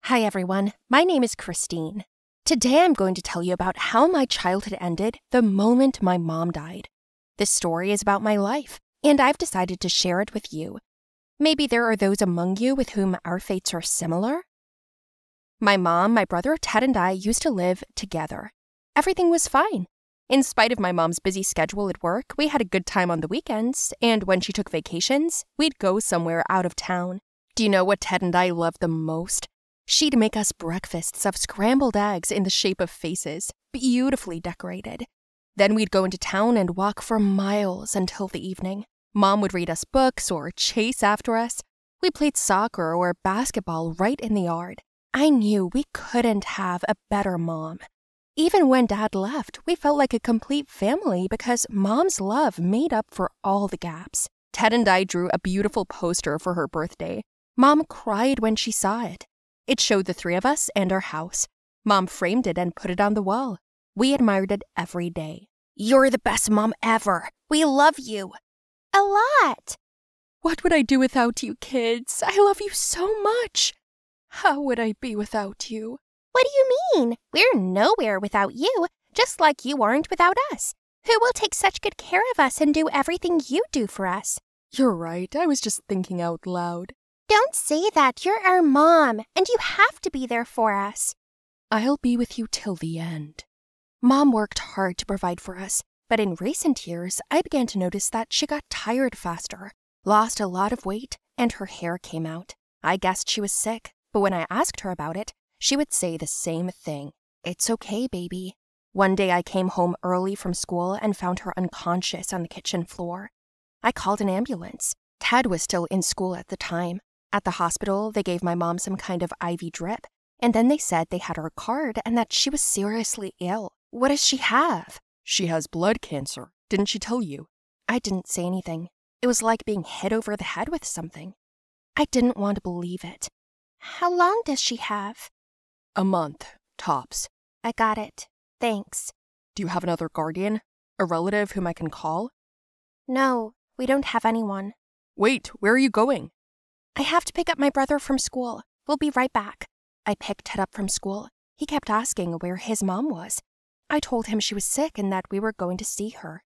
Hi everyone, my name is Kristin. Today I'm going to tell you about how my childhood ended the moment my mom died. This story is about my life, and I've decided to share it with you. Maybe there are those among you with whom our fates are similar? My mom, my brother Ted, and I used to live together. Everything was fine. In spite of my mom's busy schedule at work, we had a good time on the weekends, and when she took vacations, we'd go somewhere out of town. Do you know what Ted and I loved the most? She'd make us breakfasts of scrambled eggs in the shape of faces, beautifully decorated. Then we'd go into town and walk for miles until the evening. Mom would read us books or chase after us. We played soccer or basketball right in the yard. I knew we couldn't have a better mom. Even when Dad left, we felt like a complete family because Mom's love made up for all the gaps. Ted and I drew a beautiful poster for her birthday. Mom cried when she saw it. It showed the three of us and our house. Mom framed it and put it on the wall. We admired it every day. "You're the best mom ever. We love you." "A lot." "What would I do without you, kids? I love you so much." "How would I be without you?" "What do you mean? We're nowhere without you, just like you aren't without us. Who will take such good care of us and do everything you do for us?" "You're right. I was just thinking out loud." "Don't say that. You're our mom, and you have to be there for us." "I'll be with you till the end." Mom worked hard to provide for us, but in recent years, I began to notice that she got tired faster, lost a lot of weight, and her hair came out. I guessed she was sick, but when I asked her about it, she would say the same thing. "It's okay, baby." One day I came home early from school and found her unconscious on the kitchen floor. I called an ambulance. Ted was still in school at the time. At the hospital, they gave my mom some kind of IV drip, and then they said they had her card and that she was seriously ill. "What does she have?" "She has blood cancer. Didn't she tell you?" I didn't say anything. It was like being hit over the head with something. I didn't want to believe it. "How long does she have?" "A month, tops." "I got it. Thanks." "Do you have another guardian? A relative whom I can call?" "No, we don't have anyone." "Wait, where are you going?" "I have to pick up my brother from school. We'll be right back." I picked Ted up from school. He kept asking where his mom was. I told him she was sick and that we were going to see her.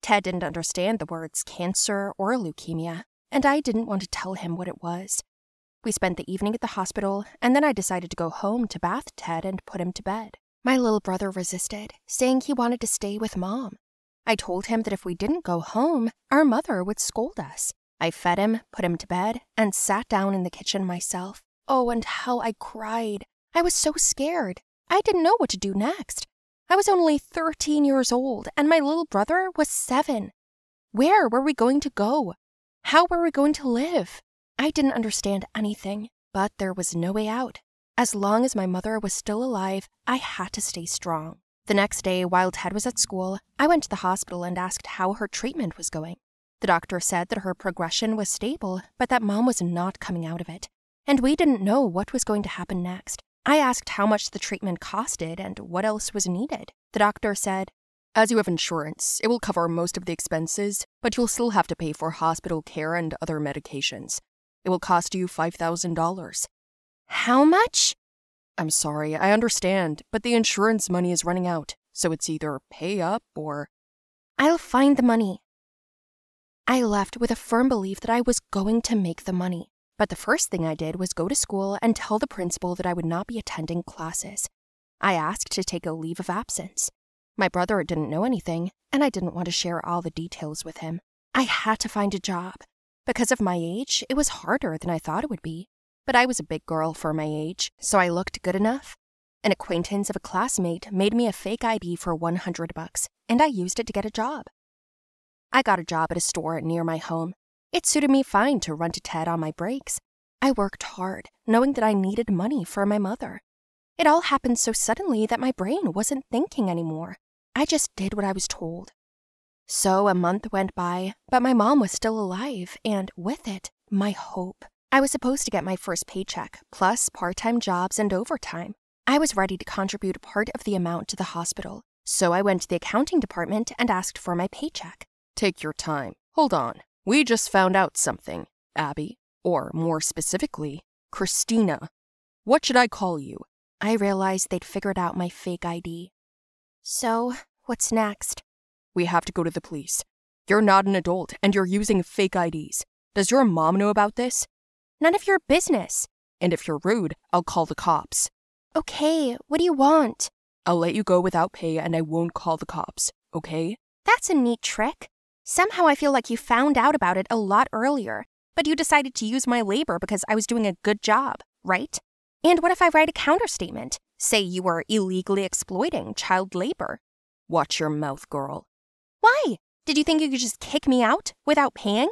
Ted didn't understand the words cancer or leukemia, and I didn't want to tell him what it was. We spent the evening at the hospital, and then I decided to go home to bath Ted and put him to bed. My little brother resisted, saying he wanted to stay with Mom. I told him that if we didn't go home, our mother would scold us. I fed him, put him to bed, and sat down in the kitchen myself. Oh, and how I cried. I was so scared. I didn't know what to do next. I was only 13 years old, and my little brother was 7. Where were we going to go? How were we going to live? I didn't understand anything, but there was no way out. As long as my mother was still alive, I had to stay strong. The next day, while Ted was at school, I went to the hospital and asked how her treatment was going. The doctor said that her progression was stable, but that Mom was not coming out of it, and we didn't know what was going to happen next. I asked how much the treatment costed and what else was needed. The doctor said, "As you have insurance, it will cover most of the expenses, but you'll still have to pay for hospital care and other medications. It will cost you $5,000. "How much?" "I'm sorry, I understand, but the insurance money is running out, so it's either pay up or—" "I'll find the money." I left with a firm belief that I was going to make the money. But the first thing I did was go to school and tell the principal that I would not be attending classes. I asked to take a leave of absence. My brother didn't know anything, and I didn't want to share all the details with him. I had to find a job. Because of my age, it was harder than I thought it would be. But I was a big girl for my age, so I looked good enough. An acquaintance of a classmate made me a fake ID for $100, and I used it to get a job. I got a job at a store near my home. It suited me fine to run to Ted on my breaks. I worked hard, knowing that I needed money for my mother. It all happened so suddenly that my brain wasn't thinking anymore. I just did what I was told. So a month went by, but my mom was still alive, and with it, my hope. I was supposed to get my first paycheck, plus part-time jobs and overtime. I was ready to contribute part of the amount to the hospital, so I went to the accounting department and asked for my paycheck. "Take your time. Hold on. We just found out something, Abby. Or more specifically, Christina." What should I call you? I realized they'd figured out my fake ID. So, what's next? We have to go to the police. You're not an adult, and you're using fake IDs. Does your mom know about this? None of your business. And if you're rude, I'll call the cops. Okay, what do you want? I'll let you go without pay, and I won't call the cops, okay? That's a neat trick. Somehow I feel like you found out about it a lot earlier, but you decided to use my labor because I was doing a good job, right? And what if I write a counterstatement? Say you were illegally exploiting child labor. Watch your mouth, girl. Why? Did you think you could just kick me out without paying?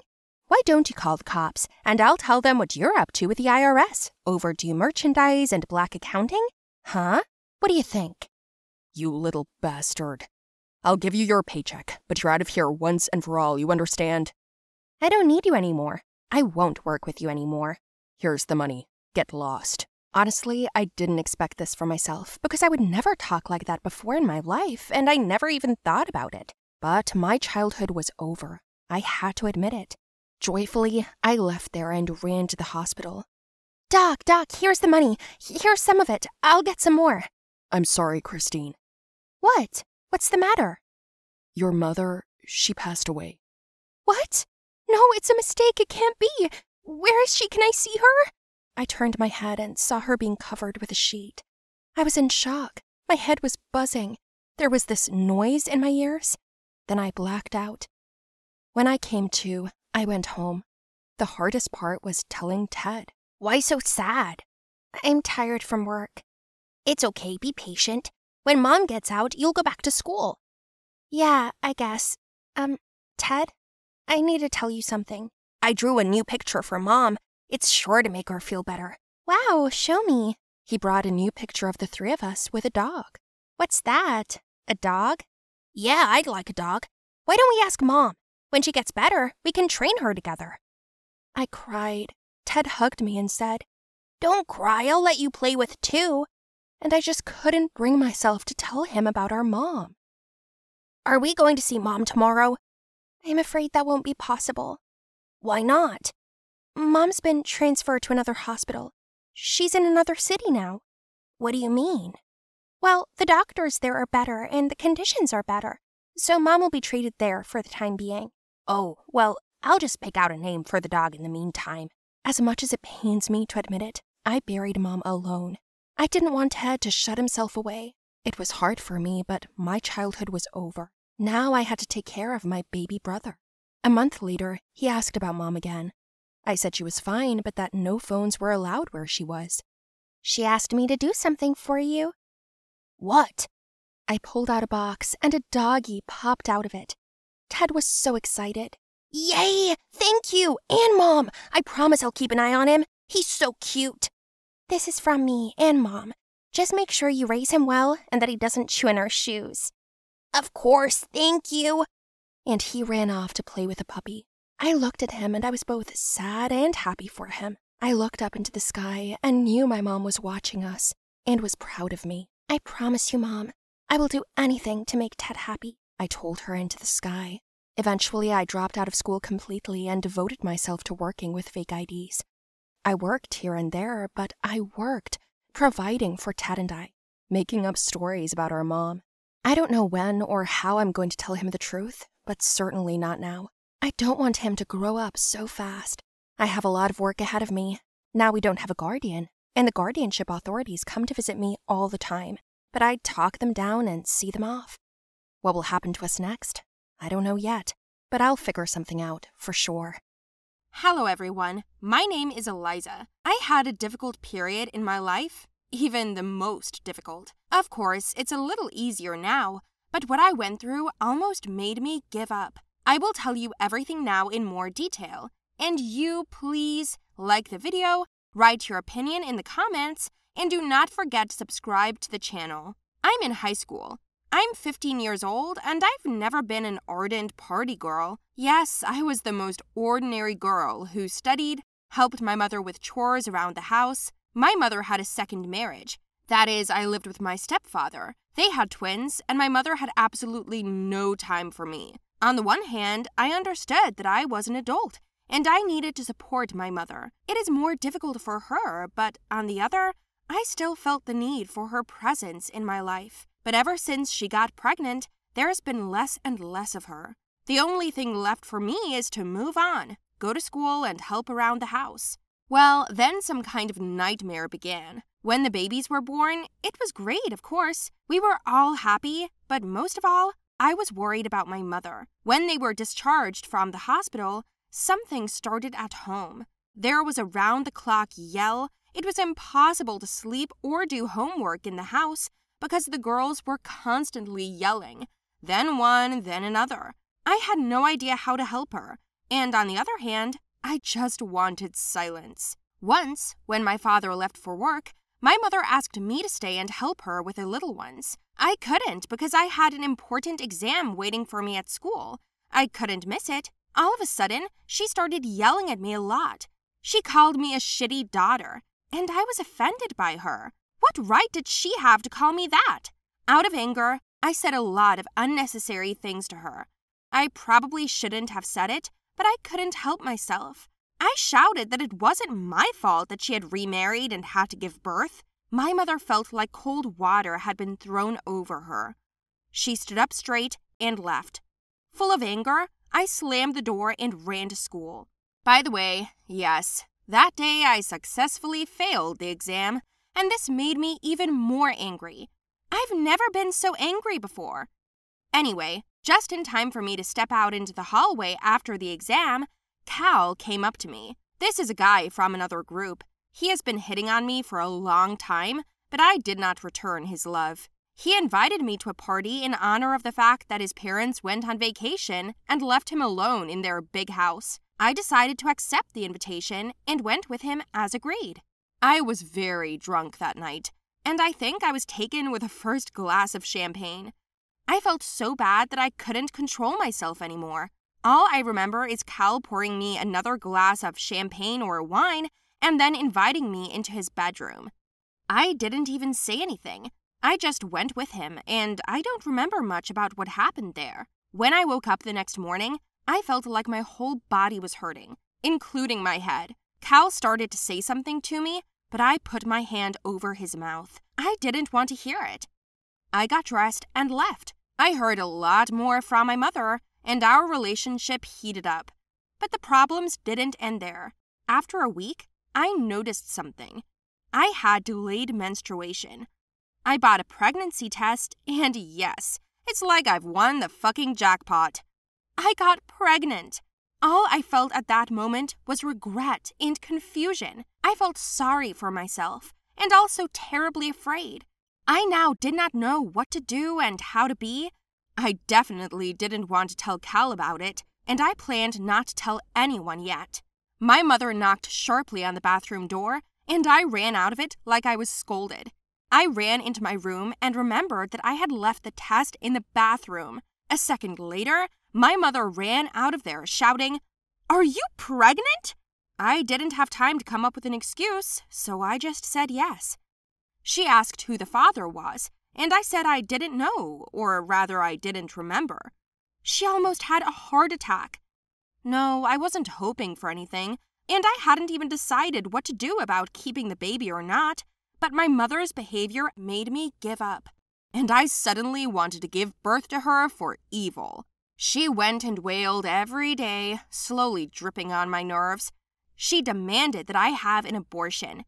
Why don't you call the cops, and I'll tell them what you're up to with the IRS, overdue merchandise and black accounting? Huh? What do you think? You little bastard. I'll give you your paycheck, but you're out of here once and for all, you understand? I don't need you anymore. I won't work with you anymore. Here's the money. Get lost. Honestly, I didn't expect this for myself, because I would never talk like that before in my life, and I never even thought about it. But my childhood was over. I had to admit it. Joyfully, I left there and ran to the hospital. Doc, here's the money. Here's some of it. I'll get some more. I'm sorry, Kristin. What? What's the matter? Your mother, she passed away. What? No, it's a mistake. It can't be. Where is she? Can I see her? I turned my head and saw her being covered with a sheet. I was in shock. My head was buzzing. There was this noise in my ears. Then I blacked out. When I came to, I went home. The hardest part was telling Ted. Why so sad? I'm tired from work. It's okay, be patient. When Mom gets out, you'll go back to school. Yeah, I guess. Ted, I need to tell you something. I drew a new picture for Mom. It's sure to make her feel better. Wow, show me. He brought a new picture of the three of us with a dog. What's that? A dog? Yeah, I'd like a dog. Why don't we ask Mom? When she gets better, we can train her together. I cried. Ted hugged me and said, Don't cry, I'll let you play with two. And I just couldn't bring myself to tell him about our mom. Are we going to see Mom tomorrow? I'm afraid that won't be possible. Why not? Mom's been transferred to another hospital. She's in another city now. What do you mean? Well, the doctors there are better and the conditions are better, so Mom will be treated there for the time being. Oh, well, I'll just pick out a name for the dog in the meantime. As much as it pains me to admit it, I buried Mom alone. I didn't want Ted to shut himself away. It was hard for me, but my childhood was over. Now I had to take care of my baby brother. A month later, he asked about Mom again. I said she was fine, but that no phones were allowed where she was. She asked me to do something for you. What? I pulled out a box, and a doggie popped out of it. Ted was so excited. Yay! Thank you! And Mom! I promise I'll keep an eye on him. He's so cute. This is from me and Mom. Just make sure you raise him well and that he doesn't chew in our shoes. Of course, thank you. And he ran off to play with a puppy. I looked at him and I was both sad and happy for him. I looked up into the sky and knew my mom was watching us and was proud of me. I promise you, Mom, I will do anything to make Ted happy, I told her into the sky. Eventually, I dropped out of school completely and devoted myself to working with fake IDs. I worked here and there, but I worked, providing for Ted and I, making up stories about our mom. I don't know when or how I'm going to tell him the truth, but certainly not now. I don't want him to grow up so fast. I have a lot of work ahead of me. Now we don't have a guardian, and the guardianship authorities come to visit me all the time, but I talk them down and see them off. What will happen to us next? I don't know yet, but I'll figure something out, for sure. Hello everyone, my name is Eliza. I had a difficult period in my life, even the most difficult. Of course, it's a little easier now, but what I went through almost made me give up. I will tell you everything now in more detail, and you please like the video, write your opinion in the comments, and do not forget to subscribe to the channel. I'm in high school. I'm 15 years old, and I've never been an ardent party girl. Yes, I was the most ordinary girl who studied, helped my mother with chores around the house. My mother had a second marriage. That is, I lived with my stepfather. They had twins, and my mother had absolutely no time for me. On the one hand, I understood that I was an adult, and I needed to support my mother. It is more difficult for her, but on the other, I still felt the need for her presence in my life. But ever since she got pregnant, there's been less and less of her. The only thing left for me is to move on, go to school, and help around the house. Well, then some kind of nightmare began. When the babies were born, it was great, of course. We were all happy, but most of all, I was worried about my mother. When they were discharged from the hospital, something started at home. There was a round-the-clock yell. It was impossible to sleep or do homework in the house because the girls were constantly yelling. Then one, then another. I had no idea how to help her. And on the other hand, I just wanted silence. Once, when my father left for work, my mother asked me to stay and help her with the little ones. I couldn't because I had an important exam waiting for me at school. I couldn't miss it. All of a sudden, she started yelling at me a lot. She called me a shitty daughter, and I was offended by her. What right did she have to call me that? Out of anger, I said a lot of unnecessary things to her. I probably shouldn't have said it, but I couldn't help myself. I shouted that it wasn't my fault that she had remarried and had to give birth. My mother felt like cold water had been thrown over her. She stood up straight and left. Full of anger, I slammed the door and ran to school. By the way, yes, that day I successfully failed the exam, and this made me even more angry. I've never been so angry before. Anyway, just in time for me to step out into the hallway after the exam, Cal came up to me. This is a guy from another group. He has been hitting on me for a long time, but I did not return his love. He invited me to a party in honor of the fact that his parents went on vacation and left him alone in their big house. I decided to accept the invitation and went with him as agreed. I was very drunk that night, and I think I was taken with a first glass of champagne. I felt so bad that I couldn't control myself anymore. All I remember is Cal pouring me another glass of champagne or wine and then inviting me into his bedroom. I didn't even say anything. I just went with him, and I don't remember much about what happened there. When I woke up the next morning, I felt like my whole body was hurting, including my head. Cal started to say something to me, but I put my hand over his mouth. I didn't want to hear it. I got dressed and left. I heard a lot more from my mother, and our relationship heated up. But the problems didn't end there. After a week, I noticed something. I had delayed menstruation. I bought a pregnancy test, and yes, it's like I've won the fucking jackpot. I got pregnant. All I felt at that moment was regret and confusion. I felt sorry for myself, and also terribly afraid. I now did not know what to do and how to be. I definitely didn't want to tell Cal about it, and I planned not to tell anyone yet. My mother knocked sharply on the bathroom door, and I ran out of it like I was scolded. I ran into my room and remembered that I had left the test in the bathroom. A second later, my mother ran out of there shouting, "Are you pregnant?" I didn't have time to come up with an excuse, so I just said yes. She asked who the father was, and I said I didn't know, or rather I didn't remember. She almost had a heart attack. No, I wasn't hoping for anything, and I hadn't even decided what to do about keeping the baby or not, but my mother's behavior made me give up, and I suddenly wanted to give birth to her for evil. She went and wailed every day, slowly dripping on my nerves. She demanded that I have an abortion.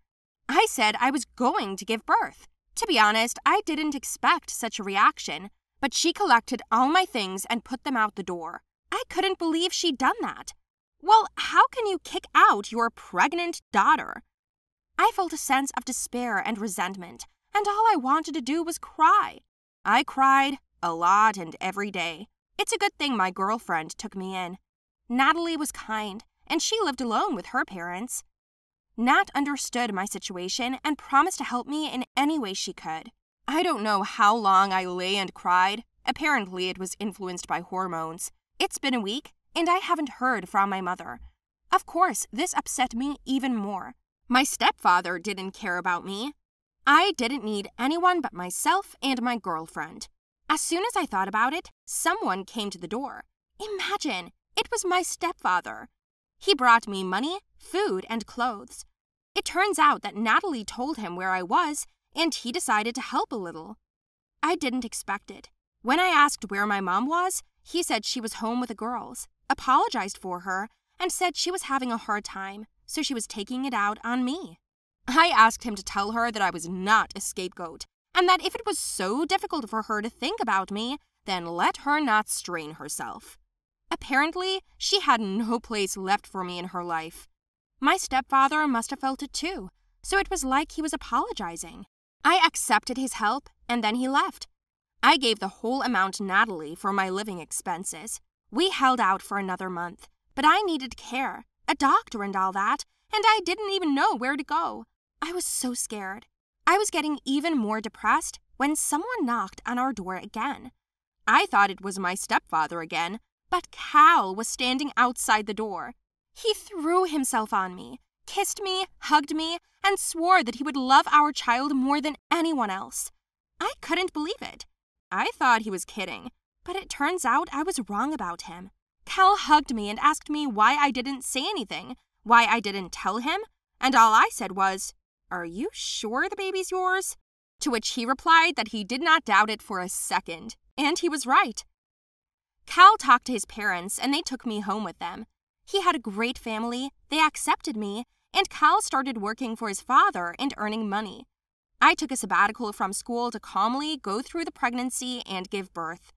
I said I was going to give birth. To be honest, I didn't expect such a reaction, but she collected all my things and put them out the door. I couldn't believe she'd done that. Well, how can you kick out your pregnant daughter? I felt a sense of despair and resentment, and all I wanted to do was cry. I cried a lot and every day. It's a good thing my girlfriend took me in. Natalie was kind, and she lived alone with her parents. Nat understood my situation and promised to help me in any way she could. I don't know how long I lay and cried. Apparently it was influenced by hormones. It's been a week, and I haven't heard from my mother. Of course, this upset me even more. My stepfather didn't care about me. I didn't need anyone but myself and my girlfriend. As soon as I thought about it, someone came to the door. Imagine, it was my stepfather. He brought me money, food, and clothes. It turns out that Natalie told him where I was, and he decided to help a little. I didn't expect it. When I asked where my mom was, he said she was home with the girls, apologized for her, and said she was having a hard time, so she was taking it out on me. I asked him to tell her that I was not a scapegoat, and that if it was so difficult for her to think about me, then let her not strain herself. Apparently, she had no place left for me in her life. My stepfather must have felt it too, so it was like he was apologizing. I accepted his help, and then he left. I gave the whole amount to Natalie for my living expenses. We held out for another month, but I needed care, a doctor and all that, and I didn't even know where to go. I was so scared. I was getting even more depressed when someone knocked on our door again. I thought it was my stepfather again, but Cal was standing outside the door. He threw himself on me, kissed me, hugged me, and swore that he would love our child more than anyone else. I couldn't believe it. I thought he was kidding, but it turns out I was wrong about him. Cal hugged me and asked me why I didn't say anything, why I didn't tell him, and all I said was, "Are you sure the baby's yours?" To which he replied that he did not doubt it for a second, and he was right. Cal talked to his parents, and they took me home with them. He had a great family, they accepted me, and Cal started working for his father and earning money. I took a sabbatical from school to calmly go through the pregnancy and give birth.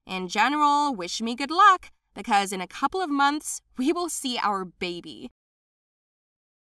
In general, wish me good luck, because in a couple of months, we will see our baby.